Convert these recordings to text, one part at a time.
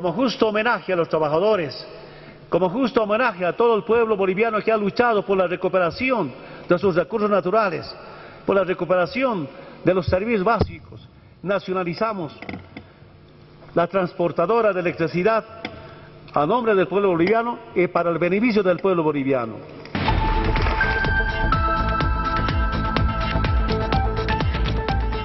como justo homenaje a los trabajadores, como justo homenaje a todo el pueblo boliviano que ha luchado por la recuperación de sus recursos naturales, por la recuperación de los servicios básicos, nacionalizamos la transportadora de electricidad a nombre del pueblo boliviano y para el beneficio del pueblo boliviano.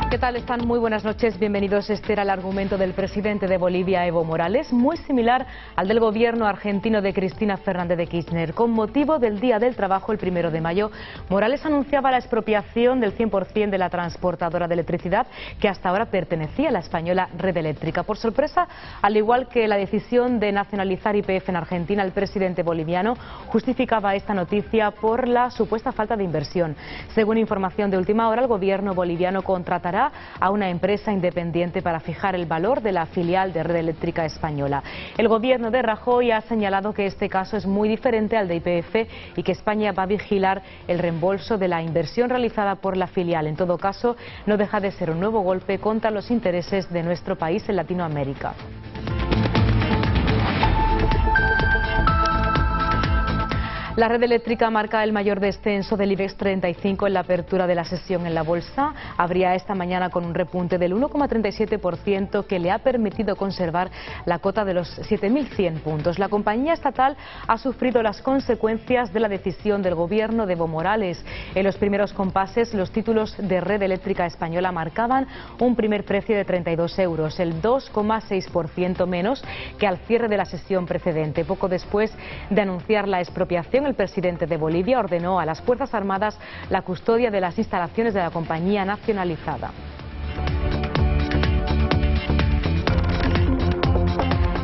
¿Qué tal están? Muy buenas noches, bienvenidos. Este era el argumento del presidente de Bolivia, Evo Morales, muy similar al del gobierno argentino de Cristina Fernández de Kirchner. Con motivo del Día del Trabajo, el 1 de mayo, Morales anunciaba la expropiación del 100% de la transportadora de electricidad que hasta ahora pertenecía a la española Red Eléctrica. Por sorpresa, al igual que la decisión de nacionalizar YPF en Argentina, el presidente boliviano justificaba esta noticia por la supuesta falta de inversión. Según información de última hora, el gobierno boliviano contratará a una empresa independiente para fijar el valor de la filial de Red Eléctrica Española. El gobierno de Rajoy ha señalado que este caso es muy diferente al de YPF y que España va a vigilar el reembolso de la inversión realizada por la filial. En todo caso, no deja de ser un nuevo golpe contra los intereses de nuestro país en Latinoamérica. La Red Eléctrica marca el mayor descenso del IBEX 35 en la apertura de la sesión en la bolsa. Abría esta mañana con un repunte del 1,37% que le ha permitido conservar la cota de los 7.100 puntos. La compañía estatal ha sufrido las consecuencias de la decisión del gobierno de Evo Morales. En los primeros compases, los títulos de Red Eléctrica Española marcaban un primer precio de 32 euros, el 2,6% menos que al cierre de la sesión precedente. Poco después de anunciar la expropiación, el presidente de Bolivia ordenó a las Fuerzas Armadas la custodia de las instalaciones de la compañía nacionalizada.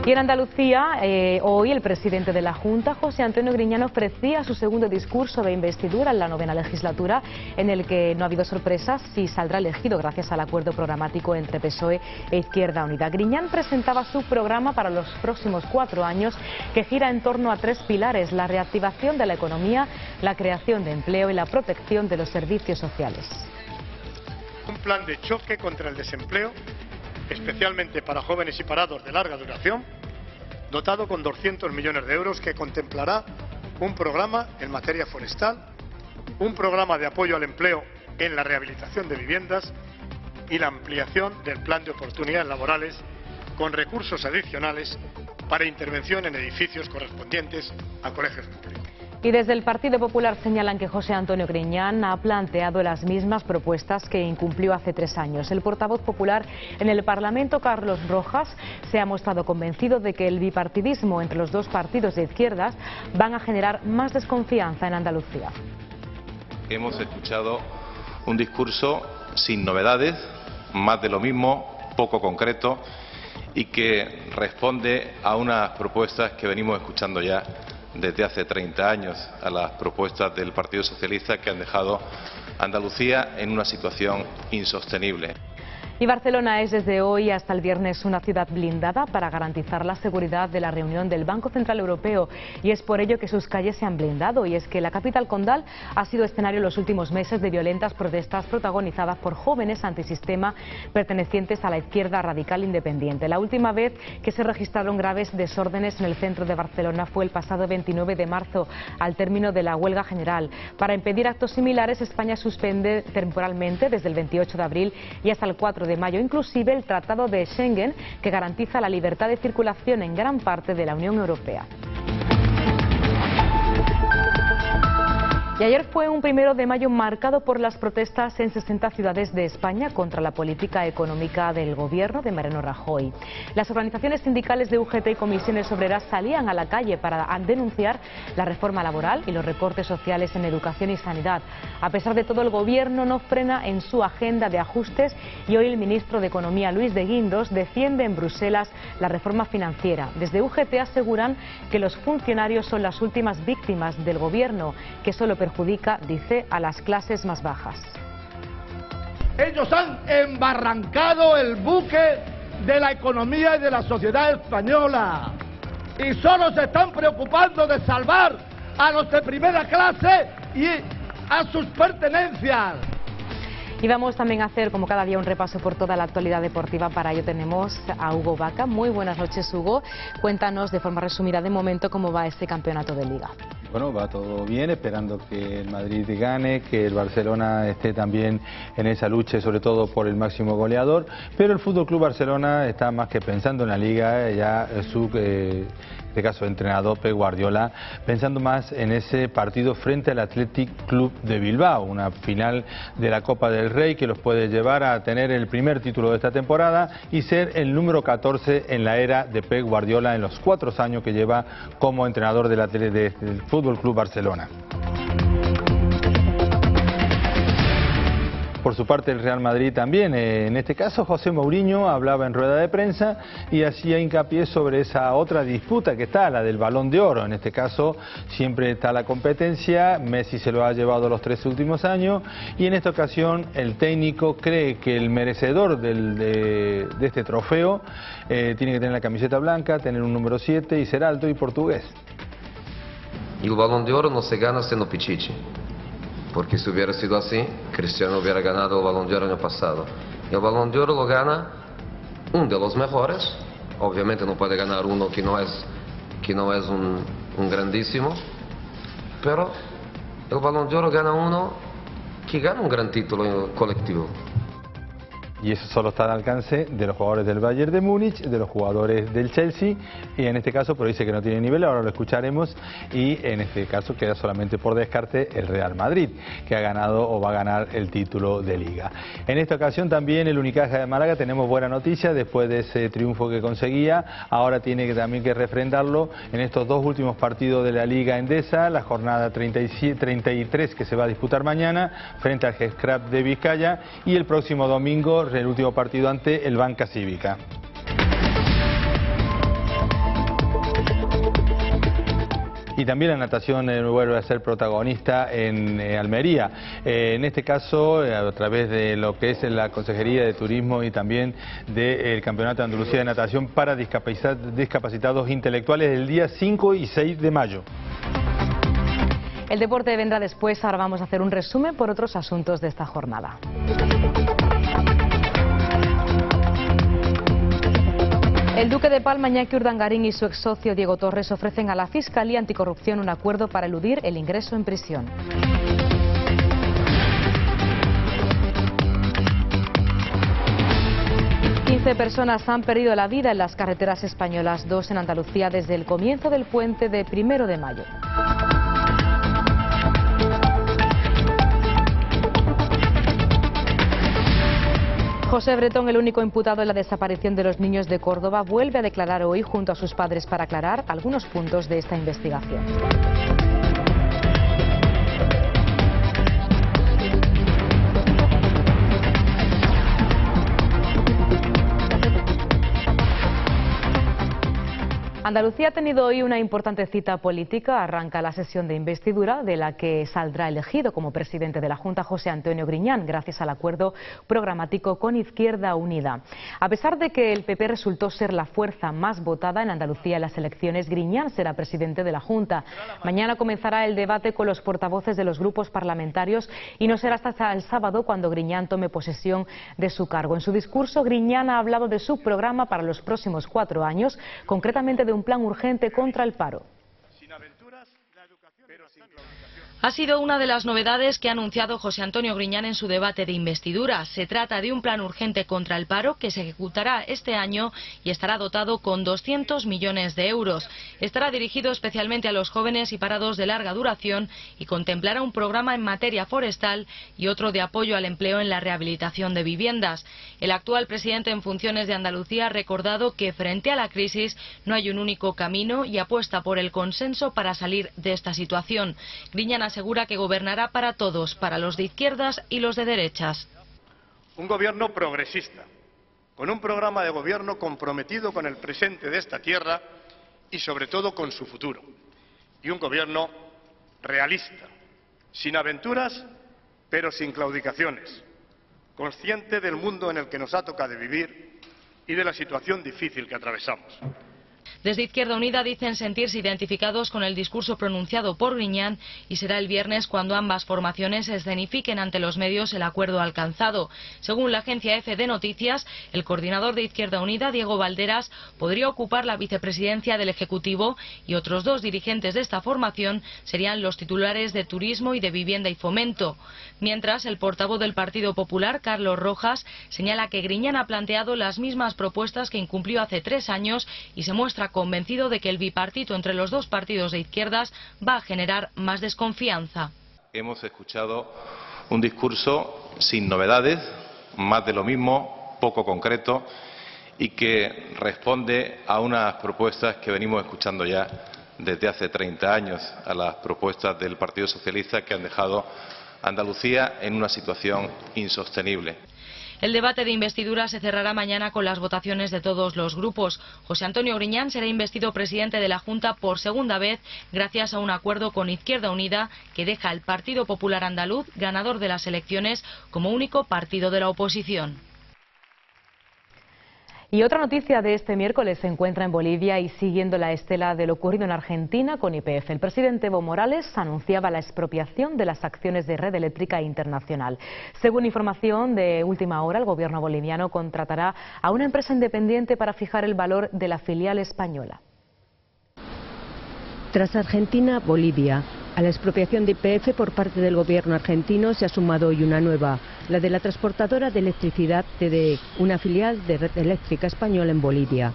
Y en Andalucía, hoy el presidente de la Junta, José Antonio Griñán, ofrecía su segundo discurso de investidura en la 9ª legislatura, en el que no ha habido sorpresas si saldrá elegido gracias al acuerdo programático entre PSOE e Izquierda Unida. Griñán presentaba su programa para los próximos 4 años, que gira en torno a 3 pilares: la reactivación de la economía, la creación de empleo y la protección de los servicios sociales. Un plan de choque contra el desempleo, especialmente para jóvenes y parados de larga duración, dotado con 200 millones de euros, que contemplará un programa en materia forestal, un programa de apoyo al empleo en la rehabilitación de viviendas y la ampliación del plan de oportunidades laborales con recursos adicionales para intervención en edificios correspondientes a colegios públicos. Y desde el Partido Popular señalan que José Antonio Griñán ha planteado las mismas propuestas que incumplió hace 3 años. El portavoz popular en el Parlamento, Carlos Rojas, se ha mostrado convencido de que el bipartidismo entre los dos partidos de izquierdas van a generar más desconfianza en Andalucía. Hemos escuchado un discurso sin novedades, más de lo mismo, poco concreto, y que responde a unas propuestas que venimos escuchando ya desde hace 30 años, a las propuestas del Partido Socialista, que han dejado a Andalucía en una situación insostenible. Y Barcelona es desde hoy hasta el viernes una ciudad blindada para garantizar la seguridad de la reunión del Banco Central Europeo, y es por ello que sus calles se han blindado. Y es que la capital condal ha sido escenario en los últimos meses de violentas protestas protagonizadas por jóvenes antisistema pertenecientes a la izquierda radical independiente. La última vez que se registraron graves desórdenes en el centro de Barcelona fue el pasado 29 de marzo, al término de la huelga general. Para impedir actos similares, España suspende temporalmente desde el 28 de abril y hasta el 4 de mayo, inclusive el Tratado de Schengen, que garantiza la libertad de circulación en gran parte de la Unión Europea. Y ayer fue un 1 de mayo marcado por las protestas en 60 ciudades de España contra la política económica del gobierno de Mariano Rajoy. Las organizaciones sindicales de UGT y comisiones obreras salían a la calle para denunciar la reforma laboral y los recortes sociales en educación y sanidad. A pesar de todo, el gobierno no frena en su agenda de ajustes, y hoy el ministro de Economía, Luis de Guindos, defiende en Bruselas la reforma financiera. Desde UGT aseguran que los funcionarios son las últimas víctimas del gobierno, que solo perjudica, dice, a las clases más bajas. Ellos han embarrancado el buque de la economía y de la sociedad española, y solo se están preocupando de salvar a los de primera clase y a sus pertenencias. Y vamos también a hacer, como cada día, un repaso por toda la actualidad deportiva. Para ello tenemos a Hugo Vaca. Muy buenas noches, Hugo. Cuéntanos de forma resumida de momento cómo va este campeonato de Liga. Bueno, va todo bien, esperando que el Madrid gane, que el Barcelona esté también en esa lucha, sobre todo por el máximo goleador, pero el Fútbol Club Barcelona está más que pensando en la Liga, ya su en este caso entrenador Pep Guardiola, pensando más en ese partido frente al Athletic Club de Bilbao, una final de la Copa del Rey que los puede llevar a tener el primer título de esta temporada y ser el número 14 en la era de Pep Guardiola en los 4 años que lleva como entrenador del Fútbol Club Barcelona. Por su parte el Real Madrid también, en este caso José Mourinho hablaba en rueda de prensa y hacía hincapié sobre esa otra disputa que está, la del Balón de Oro. En este caso siempre está la competencia, Messi se lo ha llevado los 3 últimos años y en esta ocasión el técnico cree que el merecedor de este trofeo tiene que tener la camiseta blanca, tener un número 7 y ser alto y portugués. Y el Balón de Oro no se gana siendo Pichichi. Porque si hubiera sido así, Cristiano hubiera ganado el Balón de Oro el año pasado. Y el Balón de Oro lo gana uno de los mejores. Obviamente no puede ganar uno que no es un grandísimo. Pero el Balón de Oro gana uno que gana un gran título colectivo. Y eso solo está al alcance de los jugadores del Bayern de Múnich, de los jugadores del Chelsea, y en este caso, pero dice que no tiene nivel, ahora lo escucharemos, y en este caso queda solamente por descarte el Real Madrid, que ha ganado o va a ganar el título de Liga. En esta ocasión también el Unicaja de Málaga, tenemos buena noticia, después de ese triunfo que conseguía, ahora tiene también que refrendarlo en estos 2 últimos partidos de la Liga Endesa, la jornada 33 que se va a disputar mañana, frente al G-Scrap de Vizcaya, y el próximo domingo el último partido ante el Banca Cívica. Y también la natación vuelve a ser protagonista en Almería, en este caso a través de lo que es la Consejería de Turismo y también del Campeonato de Andalucía de Natación para discapacitados intelectuales el día 5 y 6 de mayo. El deporte vendrá después, ahora vamos a hacer un resumen por otros asuntos de esta jornada. El duque de Palma, Iñaki Urdangarín, y su ex socio Diego Torres ofrecen a la Fiscalía Anticorrupción un acuerdo para eludir el ingreso en prisión. Personas han perdido la vida en las carreteras españolas, 2 en Andalucía desde el comienzo del puente de 1 de mayo. José Bretón, el único imputado en la desaparición de los niños de Córdoba, vuelve a declarar hoy junto a sus padres para aclarar algunos puntos de esta investigación. Andalucía ha tenido hoy una importante cita política. Arranca la sesión de investidura de la que saldrá elegido como presidente de la Junta José Antonio Griñán, gracias al acuerdo programático con Izquierda Unida. A pesar de que el PP resultó ser la fuerza más votada en Andalucía en las elecciones, Griñán será presidente de la Junta. Mañana comenzará el debate con los portavoces de los grupos parlamentarios y no será hasta el sábado cuando Griñán tome posesión de su cargo. En su discurso, Griñán ha hablado de su programa para los próximos 4 años, concretamente de un plan urgente contra el paro. Ha sido una de las novedades que ha anunciado José Antonio Griñán en su debate de investidura. Se trata de un plan urgente contra el paro que se ejecutará este año y estará dotado con 200 millones de euros. Estará dirigido especialmente a los jóvenes y parados de larga duración y contemplará un programa en materia forestal y otro de apoyo al empleo en la rehabilitación de viviendas. El actual presidente en funciones de Andalucía ha recordado que frente a la crisis no hay un único camino y apuesta por el consenso para salir de esta situación. Griñán asegura que gobernará para todos, para los de izquierdas y los de derechas. Un gobierno progresista, con un programa de gobierno comprometido con el presente de esta tierra y sobre todo con su futuro. Y un gobierno realista, sin aventuras, pero sin claudicaciones, consciente del mundo en el que nos ha tocado vivir y de la situación difícil que atravesamos. Desde Izquierda Unida dicen sentirse identificados con el discurso pronunciado por Griñán y será el viernes cuando ambas formaciones escenifiquen ante los medios el acuerdo alcanzado. Según la agencia EFE de Noticias, el coordinador de Izquierda Unida, Diego Valderas, podría ocupar la vicepresidencia del Ejecutivo y otros dos dirigentes de esta formación serían los titulares de Turismo y de Vivienda y Fomento. Mientras, el portavoz del Partido Popular, Carlos Rojas, señala que Griñán ha planteado las mismas propuestas que incumplió hace 3 años y se muestra convencido de que el bipartito entre los dos partidos de izquierdas va a generar más desconfianza. Hemos escuchado un discurso sin novedades, más de lo mismo, poco concreto y que responde a unas propuestas que venimos escuchando ya desde hace 30 años, a las propuestas del Partido Socialista que han dejado a Andalucía en una situación insostenible. El debate de investidura se cerrará mañana con las votaciones de todos los grupos. José Antonio Griñán será investido presidente de la Junta por segunda vez gracias a un acuerdo con Izquierda Unida que deja al Partido Popular Andaluz ganador de las elecciones como único partido de la oposición. Y otra noticia de este miércoles se encuentra en Bolivia y siguiendo la estela de lo ocurrido en Argentina con YPF. El presidente Evo Morales anunciaba la expropiación de las acciones de Red Eléctrica Internacional. Según información de última hora, el gobierno boliviano contratará a una empresa independiente para fijar el valor de la filial española. Tras Argentina, Bolivia. A la expropiación de YPF por parte del gobierno argentino se ha sumado hoy una nueva, la de la transportadora de electricidad TDE, una filial de Red Eléctrica Española en Bolivia.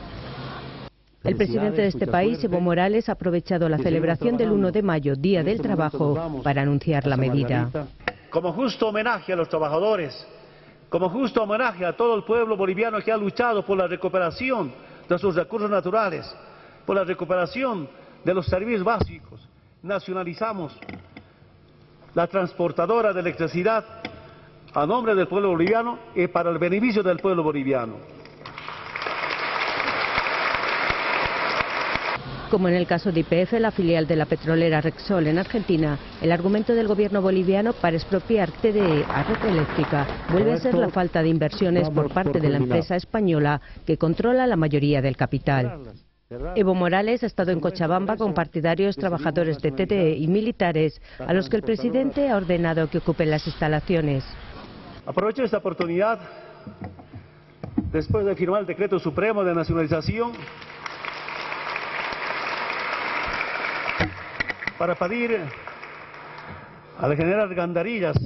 El presidente de este país, Evo Morales, ha aprovechado la celebración del 1 de mayo, Día del Trabajo, para anunciar la medida. Como justo homenaje a los trabajadores, como justo homenaje a todo el pueblo boliviano que ha luchado por la recuperación de sus recursos naturales, por la recuperación de los servicios básicos, nacionalizamos la transportadora de electricidad a nombre del pueblo boliviano y para el beneficio del pueblo boliviano. Como en el caso de YPF, la filial de la petrolera Repsol en Argentina, el argumento del gobierno boliviano para expropiar TDE a Red Eléctrica vuelve a ser la falta de inversiones por parte de la empresa española que controla la mayoría del capital. Evo Morales ha estado en Cochabamba con partidarios, trabajadores de TDE y militares, a los que el presidente ha ordenado que ocupen las instalaciones. Aprovecho esta oportunidad, después de firmar el decreto supremo de nacionalización, para pedir al general Gandarillas,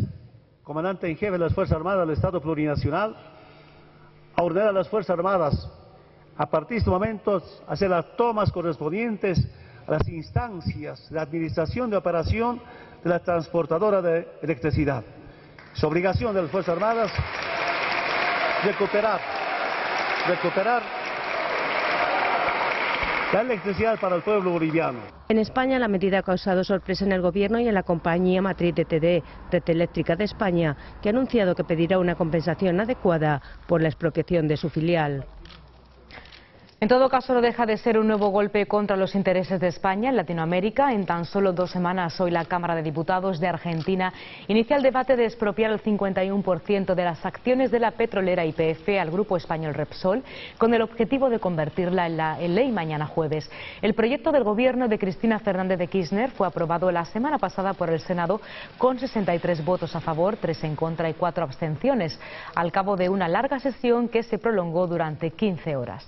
comandante en jefe de las Fuerzas Armadas del Estado Plurinacional, a ordenar a las Fuerzas Armadas a partir de estos momentos hacer las tomas correspondientes a las instancias de administración de operación de la transportadora de electricidad. Es obligación de las Fuerzas Armadas recuperar la electricidad para el pueblo boliviano. En España la medida ha causado sorpresa en el gobierno y en la compañía matriz de TDE, Red Eléctrica de España, que ha anunciado que pedirá una compensación adecuada por la expropiación de su filial. En todo caso, no deja de ser un nuevo golpe contra los intereses de España en Latinoamérica. En tan solo 2 semanas, hoy la Cámara de Diputados de Argentina inicia el debate de expropiar el 51% de las acciones de la petrolera YPF al grupo español Repsol, con el objetivo de convertirla en ley mañana jueves. El proyecto del gobierno de Cristina Fernández de Kirchner fue aprobado la semana pasada por el Senado con 63 votos a favor, 3 en contra y 4 abstenciones, al cabo de una larga sesión que se prolongó durante 15 horas.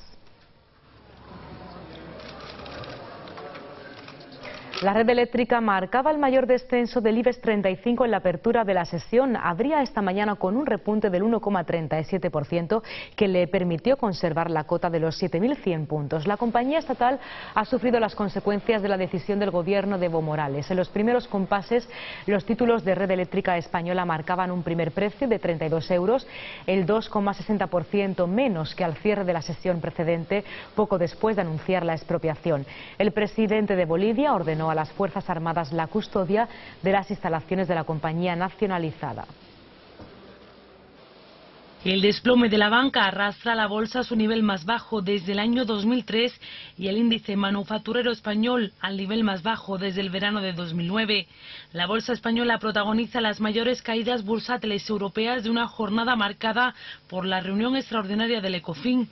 La red eléctrica marcaba el mayor descenso del IBEX 35 en la apertura de la sesión. Abría esta mañana con un repunte del 1,37% que le permitió conservar la cota de los 7.100 puntos. La compañía estatal ha sufrido las consecuencias de la decisión del gobierno de Evo Morales. En los primeros compases, los títulos de Red Eléctrica Española marcaban un primer precio de 32 euros, el 2,60% menos que al cierre de la sesión precedente, poco después de anunciar la expropiación. El presidente de Bolivia ordenó a las Fuerzas Armadas la custodia de las instalaciones de la compañía nacionalizada. El desplome de la banca arrastra la bolsa a su nivel más bajo desde el año 2003 y el índice manufacturero español al nivel más bajo desde el verano de 2009. La bolsa española protagoniza las mayores caídas bursátiles europeas de una jornada marcada por la reunión extraordinaria del Ecofin.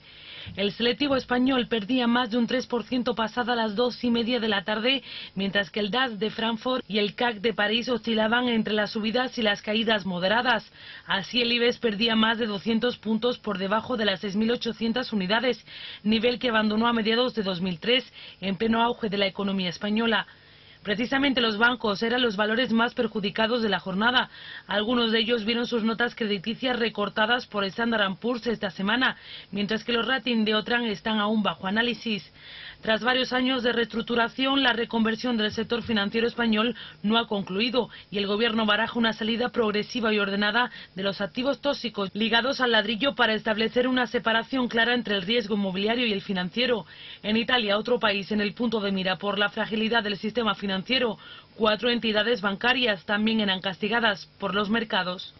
El selectivo español perdía más de un 3% pasada las 2:30 de la tarde, mientras que el DAX de Frankfurt y el CAC de París oscilaban entre las subidas y las caídas moderadas. Así el IBEX perdía más de 200 puntos por debajo de las 6.800 unidades, nivel que abandonó a mediados de 2003, en pleno auge de la economía española. Precisamente los bancos eran los valores más perjudicados de la jornada. Algunos de ellos vieron sus notas crediticias recortadas por Standard & Poor's esta semana, mientras que los ratings de Otran están aún bajo análisis. Tras varios años de reestructuración, la reconversión del sector financiero español no ha concluido y el gobierno baraja una salida progresiva y ordenada de los activos tóxicos ligados al ladrillo para establecer una separación clara entre el riesgo inmobiliario y el financiero. En Italia, otro país en el punto de mira por la fragilidad del sistema financiero, 4 entidades bancarias también eran castigadas por los mercados.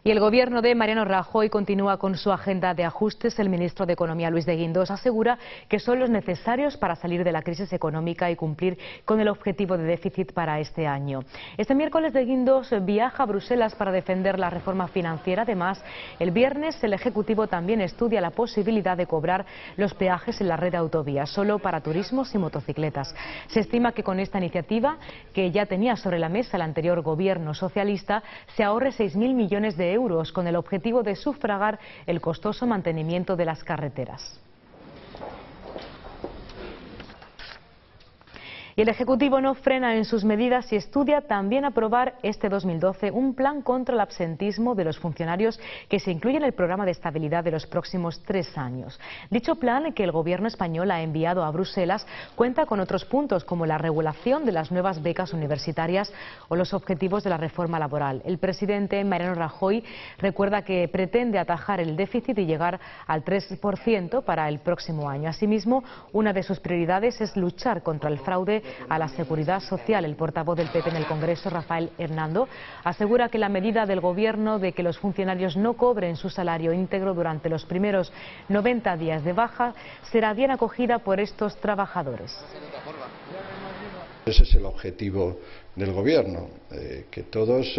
Y el gobierno de Mariano Rajoy continúa con su agenda de ajustes. El ministro de Economía, Luis de Guindos, asegura que son los necesarios para salir de la crisis económica y cumplir con el objetivo de déficit para este año. Este miércoles de Guindos viaja a Bruselas para defender la reforma financiera. Además, el viernes el Ejecutivo también estudia la posibilidad de cobrar los peajes en la red de autovías, solo para turismos y motocicletas. Se estima que con esta iniciativa, que ya tenía sobre la mesa el anterior gobierno socialista, se ahorre 6.000 millones de euros con el objetivo de sufragar el costoso mantenimiento de las carreteras. Y el Ejecutivo no frena en sus medidas y estudia también aprobar este 2012 un plan contra el absentismo de los funcionarios que se incluye en el programa de estabilidad de los próximos 3 años. Dicho plan, que el gobierno español ha enviado a Bruselas, cuenta con otros puntos como la regulación de las nuevas becas universitarias o los objetivos de la reforma laboral. El presidente Mariano Rajoy recuerda que pretende atajar el déficit y llegar al 3% para el próximo año. Asimismo, una de sus prioridades es luchar contra el fraude a la seguridad social. El portavoz del PP en el Congreso, Rafael Hernando, asegura que la medida del gobierno de que los funcionarios no cobren su salario íntegro durante los primeros 90 días de baja será bien acogida por estos trabajadores. Ese es el objetivo del gobierno, que todos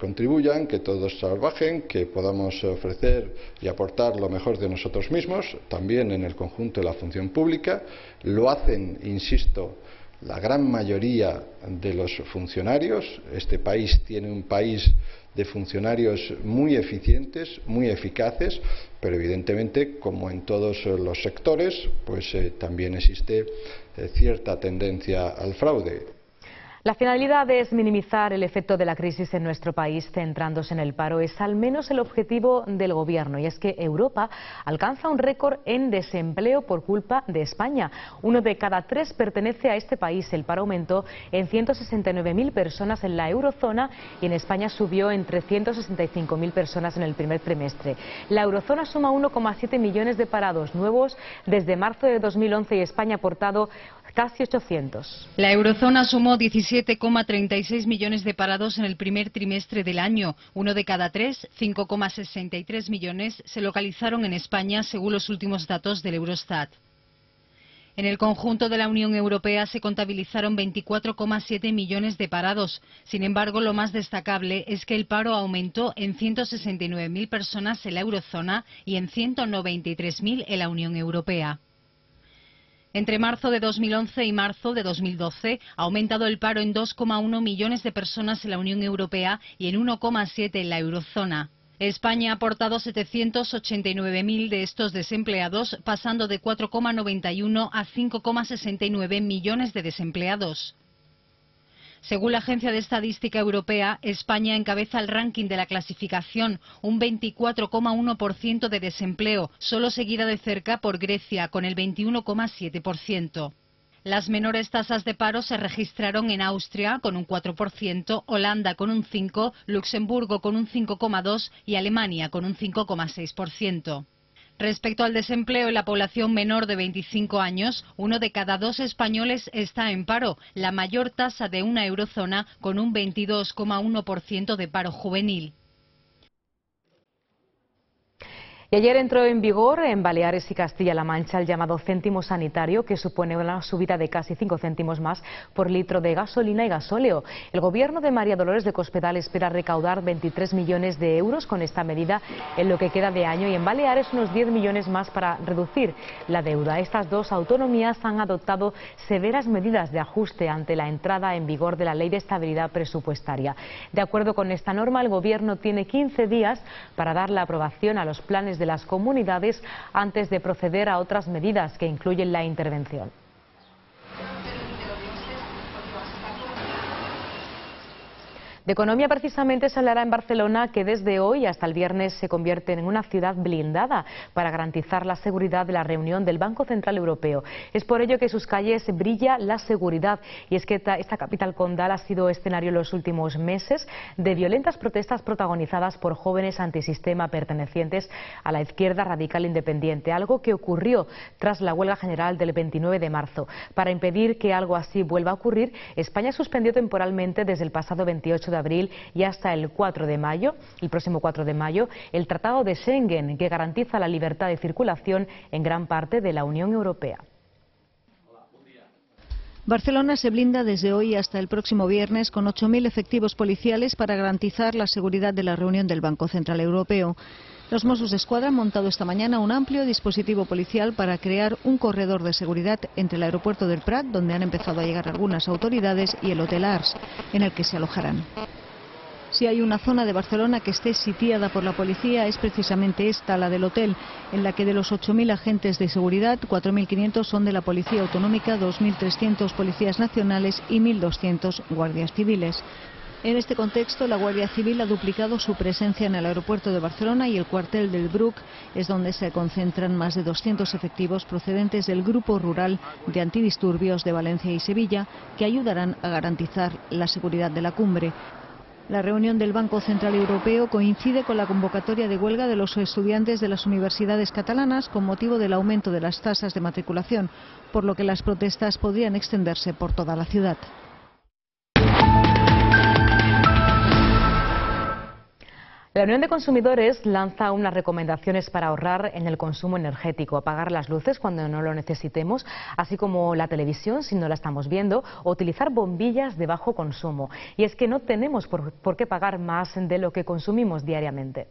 contribuyan, que todos trabajen, que podamos ofrecer y aportar lo mejor de nosotros mismos, también en el conjunto de la función pública. Lo hacen, insisto, la gran mayoría de los funcionarios. Este país tiene un país de funcionarios muy eficientes, muy eficaces, pero evidentemente, como en todos los sectores, pues también existe cierta tendencia al fraude. La finalidad es minimizar el efecto de la crisis en nuestro país, centrándose en el paro. Es al menos el objetivo del gobierno, y es que Europa alcanza un récord en desempleo por culpa de España. 1 de cada 3 pertenece a este país. El paro aumentó en 169.000 personas en la eurozona y en España subió en 365.000 personas en el primer trimestre. La eurozona suma 1,7 millones de parados nuevos desde marzo de 2011 y España ha aportado casi 800. La eurozona sumó 17,36 millones de parados en el primer trimestre del año. 1 de cada 3, 5,63 millones, se localizaron en España, según los últimos datos del Eurostat. En el conjunto de la Unión Europea se contabilizaron 24,7 millones de parados. Sin embargo, lo más destacable es que el paro aumentó en 169.000 personas en la eurozona y en 193.000 en la Unión Europea. Entre marzo de 2011 y marzo de 2012 ha aumentado el paro en 2,1 millones de personas en la Unión Europea y en 1,7 en la eurozona. España ha aportado 789.000 de estos desempleados, pasando de 4,91 a 5,69 millones de desempleados. Según la Agencia de Estadística Europea, España encabeza el ranking de la clasificación, un 24,1% de desempleo, solo seguida de cerca por Grecia, con el 21,7%. Las menores tasas de paro se registraron en Austria, con un 4%, Holanda con un 5%, Luxemburgo con un 5,2% y Alemania con un 5,6%. Respecto al desempleo en la población menor de 25 años, 1 de cada 2 españoles está en paro, la mayor tasa de una eurozona, con un 22,1% de paro juvenil. Y ayer entró en vigor en Baleares y Castilla-La Mancha el llamado céntimo sanitario, que supone una subida de casi 5 céntimos más por litro de gasolina y gasóleo. El gobierno de María Dolores de Cospedal espera recaudar 23 millones de euros con esta medida en lo que queda de año, y en Baleares unos 10 millones más para reducir la deuda. Estas dos autonomías han adoptado severas medidas de ajuste ante la entrada en vigor de la Ley de Estabilidad Presupuestaria. De acuerdo con esta norma, el gobierno tiene 15 días para dar la aprobación a los planes de las comunidades antes de proceder a otras medidas que incluyen la intervención. De economía precisamente se hablará en Barcelona, que desde hoy hasta el viernes se convierte en una ciudad blindada para garantizar la seguridad de la reunión del Banco Central Europeo. Es por ello que en sus calles brilla la seguridad, y es que esta capital condal ha sido escenario en los últimos meses de violentas protestas protagonizadas por jóvenes antisistema pertenecientes a la izquierda radical independiente, algo que ocurrió tras la huelga general del 29 de marzo. Para impedir que algo así vuelva a ocurrir, España suspendió temporalmente desde el pasado 28 de abril y hasta el 4 de mayo, el próximo 4 de mayo, el Tratado de Schengen, que garantiza la libertad de circulación en gran parte de la Unión Europea. Barcelona se blinda desde hoy hasta el próximo viernes con 8.000 efectivos policiales para garantizar la seguridad de la reunión del Banco Central Europeo. Los Mossos d'Esquadra han montado esta mañana un amplio dispositivo policial para crear un corredor de seguridad entre el aeropuerto del Prat, donde han empezado a llegar algunas autoridades, y el Hotel Ars, en el que se alojarán. Si hay una zona de Barcelona que esté sitiada por la policía, es precisamente esta, la del hotel, en la que de los 8.000 agentes de seguridad, 4.500 son de la Policía Autonómica, 2.300 policías nacionales y 1.200 guardias civiles. En este contexto, la Guardia Civil ha duplicado su presencia en el aeropuerto de Barcelona, y el cuartel del Bruc es donde se concentran más de 200 efectivos procedentes del Grupo Rural de Antidisturbios de Valencia y Sevilla, que ayudarán a garantizar la seguridad de la cumbre. La reunión del Banco Central Europeo coincide con la convocatoria de huelga de los estudiantes de las universidades catalanas con motivo del aumento de las tasas de matriculación, por lo que las protestas podrían extenderse por toda la ciudad. La Unión de Consumidores lanza unas recomendaciones para ahorrar en el consumo energético: apagar las luces cuando no lo necesitemos, así como la televisión si no la estamos viendo, o utilizar bombillas de bajo consumo. Y es que no tenemos por qué pagar más de lo que consumimos diariamente.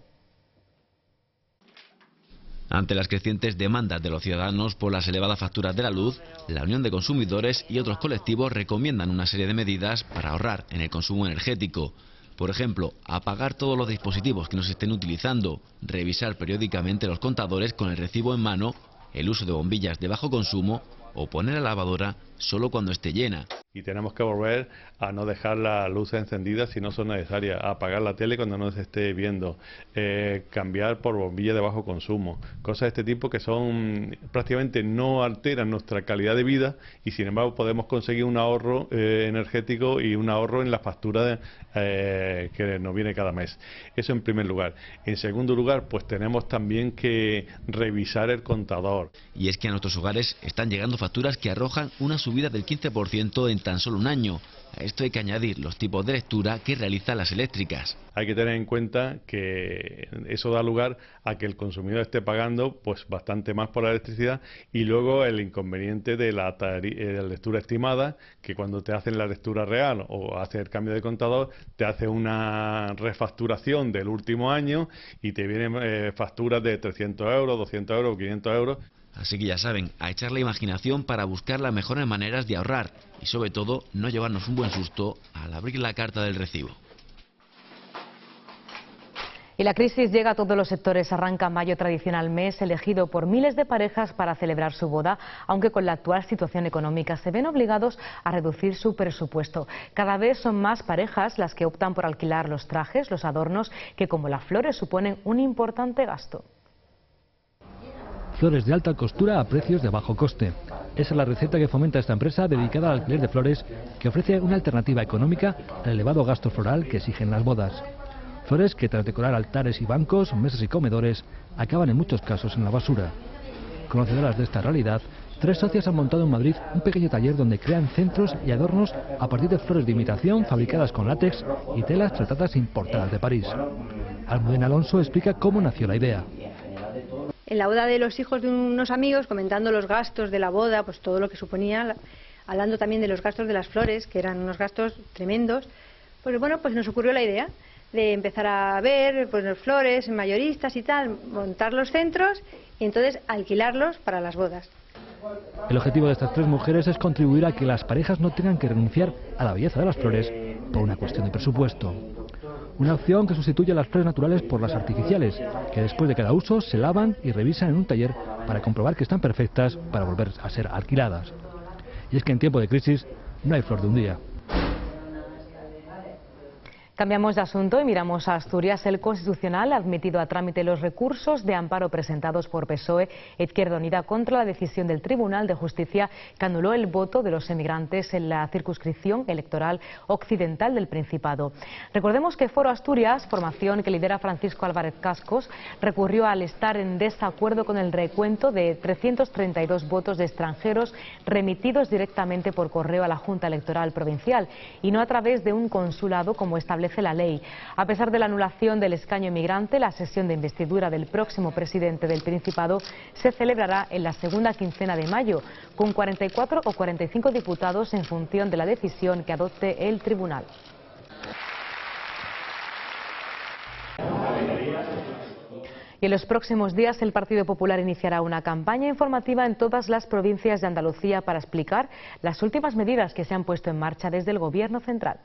Ante las crecientes demandas de los ciudadanos por las elevadas facturas de la luz, la Unión de Consumidores y otros colectivos recomiendan una serie de medidas para ahorrar en el consumo energético. Por ejemplo, apagar todos los dispositivos que no se estén utilizando, revisar periódicamente los contadores con el recibo en mano, el uso de bombillas de bajo consumo o poner la lavadora solo cuando esté llena. Y tenemos que volver a no dejar las luces encendidas si no son necesarias, a apagar la tele cuando no se esté viendo, cambiar por bombillas de bajo consumo, cosas de este tipo que son prácticamente no alteran nuestra calidad de vida, y sin embargo podemos conseguir un ahorro energético y un ahorro en la factura que nos viene cada mes. Eso en primer lugar. En segundo lugar, pues tenemos también que revisar el contador. Y es que a nuestros hogares están llegando facturas que arrojan una subida del 15% en tan solo un año. A esto hay que añadir los tipos de lectura que realizan las eléctricas. Hay que tener en cuenta que eso da lugar a que el consumidor esté pagando pues bastante más por la electricidad, y luego el inconveniente de la lectura estimada, que cuando te hacen la lectura real o haces el cambio de contador, te hace una refacturación del último año y te vienen facturas de 300 euros, 200 euros, 500 euros. Así que ya saben, a echar la imaginación para buscar las mejores maneras de ahorrar y sobre todo no llevarnos un buen susto al abrir la carta del recibo. Y la crisis llega a todos los sectores. Arranca mayo, tradicional mes elegido por miles de parejas para celebrar su boda, aunque con la actual situación económica se ven obligados a reducir su presupuesto. Cada vez son más parejas las que optan por alquilar los trajes, los adornos, que como las flores suponen un importante gasto. Flores de alta costura a precios de bajo coste. Esa es la receta que fomenta esta empresa dedicada al alquiler de flores, que ofrece una alternativa económica al elevado gasto floral que exigen las bodas. Flores que, tras decorar altares y bancos, mesas y comedores, acaban en muchos casos en la basura. Conocedoras de esta realidad, 3 socias han montado en Madrid un pequeño taller donde crean centros y adornos a partir de flores de imitación fabricadas con látex y telas tratadas importadas de París. Almudena Alonso explica cómo nació la idea. en la boda de los hijos de unos amigos, comentando los gastos de la boda, pues todo lo que suponía, hablando también de los gastos de las flores, que eran unos gastos tremendos. Pues bueno, pues nos ocurrió la idea de empezar a ver pues las flores, mayoristas y tal, montar los centros y entonces alquilarlos para las bodas. El objetivo de estas tres mujeres es contribuir a que las parejas no tengan que renunciar a la belleza de las flores por una cuestión de presupuesto. Una opción que sustituye a las flores naturales por las artificiales, que después de cada uso se lavan y revisan en un taller para comprobar que están perfectas para volver a ser alquiladas. Y es que en tiempo de crisis no hay flor de un día. Cambiamos de asunto y miramos a Asturias. El Constitucional ha admitido a trámite los recursos de amparo presentados por PSOE e Izquierda Unida contra la decisión del Tribunal de Justicia que anuló el voto de los emigrantes en la circunscripción electoral occidental del Principado. Recordemos que Foro Asturias, formación que lidera Francisco Álvarez Cascos, recurrió al estar en desacuerdo con el recuento de 332 votos de extranjeros remitidos directamente por correo a la Junta Electoral Provincial y no a través de un consulado como establece la ley. A pesar de la anulación del escaño emigrante, la sesión de investidura del próximo presidente del Principado se celebrará en la segunda quincena de mayo, con 44 o 45 diputados en función de la decisión que adopte el tribunal. Y en los próximos días el Partido Popular iniciará una campaña informativa en todas las provincias de Andalucía para explicar las últimas medidas que se han puesto en marcha desde el Gobierno central.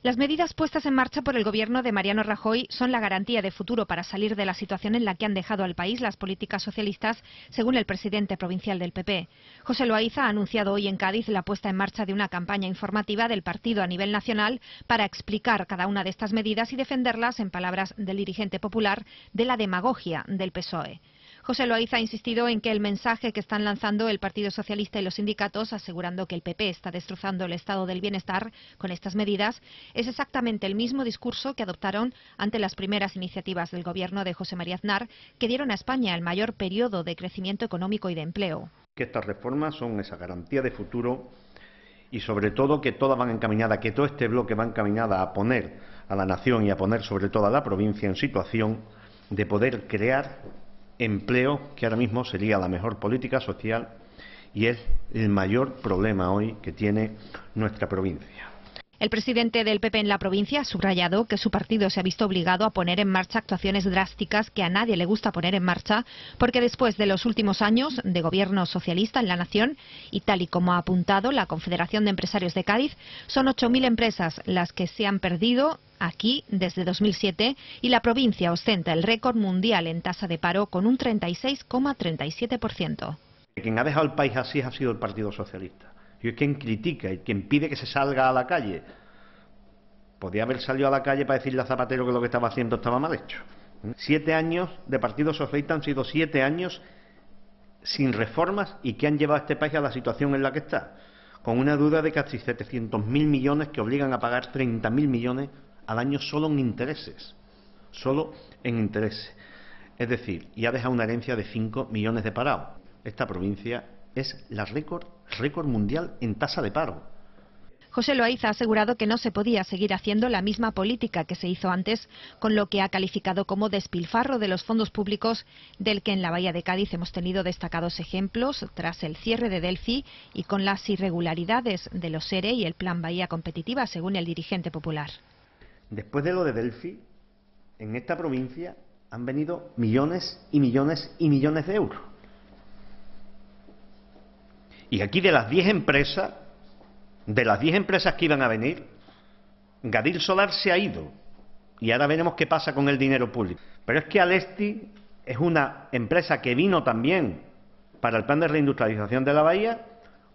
Las medidas puestas en marcha por el gobierno de Mariano Rajoy son la garantía de futuro para salir de la situación en la que han dejado al país las políticas socialistas, según el presidente provincial del PP. José Loaiza ha anunciado hoy en Cádiz la puesta en marcha de una campaña informativa del partido a nivel nacional para explicar cada una de estas medidas y defenderlas, en palabras del dirigente popular, de la demagogia del PSOE. José Loaiza ha insistido en que el mensaje que están lanzando el Partido Socialista y los sindicatos, asegurando que el PP está destrozando el estado del bienestar con estas medidas, es exactamente el mismo discurso que adoptaron ante las primeras iniciativas del gobierno de José María Aznar, que dieron a España el mayor periodo de crecimiento económico y de empleo. Que estas reformas son esa garantía de futuro y sobre todo que todas van encaminadas, que todo este bloque va encaminada a poner a la nación y a poner sobre todo a la provincia en situación de poder crear empleo, que ahora mismo sería la mejor política social y es el mayor problema hoy que tiene nuestra provincia. El presidente del PP en la provincia ha subrayado que su partido se ha visto obligado a poner en marcha actuaciones drásticas que a nadie le gusta poner en marcha, porque después de los últimos años de gobierno socialista en la nación, y tal y como ha apuntado la Confederación de Empresarios de Cádiz, son 8.000 empresas las que se han perdido aquí desde 2007 y la provincia ostenta el récord mundial en tasa de paro con un 36,37%. Quien ha dejado el país así ha sido el Partido Socialista. Y es quien critica y quien pide que se salga a la calle. Podía haber salido a la calle para decirle a Zapatero que lo que estaba haciendo estaba mal hecho. 7 años de Partido Socialista han sido 7 años sin reformas y que han llevado a este país a la situación en la que está. Con una deuda de casi 700.000 millones que obligan a pagar 30.000 millones al año solo en intereses. Solo en intereses. Es decir, y ha dejado una herencia de 5 millones de parados. Esta provincia es la récord mundial en tasa de paro. José Loaiza ha asegurado que no se podía seguir haciendo la misma política que se hizo antes, con lo que ha calificado como despilfarro de los fondos públicos, del que en la Bahía de Cádiz hemos tenido destacados ejemplos tras el cierre de Delphi y con las irregularidades de los ERE y el Plan Bahía Competitiva, según el dirigente popular. Después de lo de Delphi, en esta provincia han venido millones y millones y millones de euros. Y aquí de las 10 empresas que iban a venir, Gadil Solar se ha ido. Y ahora veremos qué pasa con el dinero público. Pero es que Alesti es una empresa que vino también para el plan de reindustrialización de la bahía,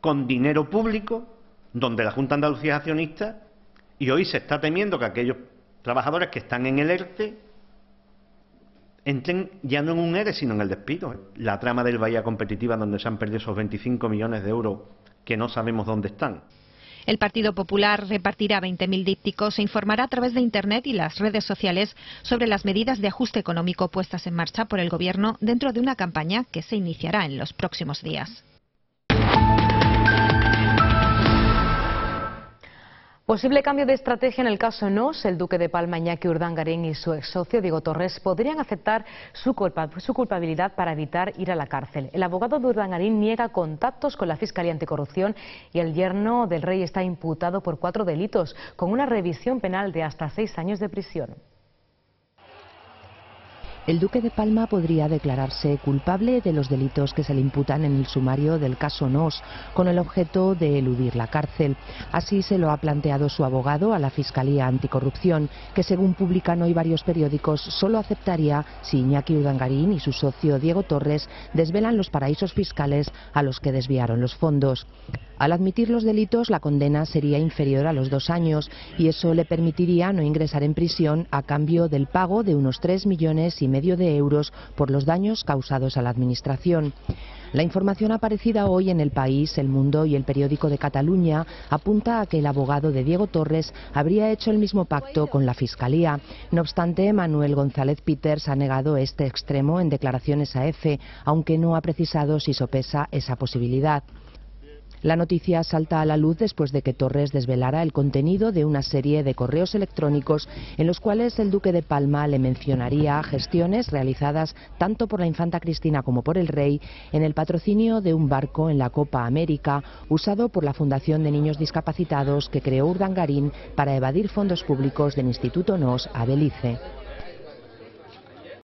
con dinero público, donde la Junta de Andalucía es accionista, y hoy se está temiendo que aquellos trabajadores que están en el ERTE entren ya no en un ERE, sino en el despido. La trama del Bahía Competitiva, donde se han perdido esos 25 millones de euros que no sabemos dónde están. El Partido Popular repartirá 20.000 dípticos e informará a través de Internet y las redes sociales sobre las medidas de ajuste económico puestas en marcha por el Gobierno dentro de una campaña que se iniciará en los próximos días. Posible cambio de estrategia en el caso Nos. El duque de Palma, Iñaki Urdangarín, y su ex socio Diego Torres podrían aceptar su culpabilidad para evitar ir a la cárcel. El abogado de Urdangarín niega contactos con la Fiscalía Anticorrupción y el yerno del rey está imputado por 4 delitos, con una revisión penal de hasta 6 años de prisión. El duque de Palma podría declararse culpable de los delitos que se le imputan en el sumario del caso Nos, con el objeto de eludir la cárcel. Así se lo ha planteado su abogado a la Fiscalía Anticorrupción, que según publican hoy varios periódicos, solo aceptaría si Iñaki Urdangarín y su socio Diego Torres desvelan los paraísos fiscales a los que desviaron los fondos. Al admitir los delitos, la condena sería inferior a los 2 años y eso le permitiría no ingresar en prisión a cambio del pago de unos 3,5 millones de euros por los daños causados a la Administración. La información aparecida hoy en El País, El Mundo y El Periódico de Cataluña apunta a que el abogado de Diego Torres habría hecho el mismo pacto con la Fiscalía. No obstante, Manuel González Peters ha negado este extremo en declaraciones a EFE, aunque no ha precisado si sopesa esa posibilidad. La noticia salta a la luz después de que Torres desvelara el contenido de una serie de correos electrónicos en los cuales el duque de Palma le mencionaría gestiones realizadas tanto por la infanta Cristina como por el rey en el patrocinio de un barco en la Copa América usado por la Fundación de Niños Discapacitados que creó Urdangarín para evadir fondos públicos del Instituto Nos a Belice.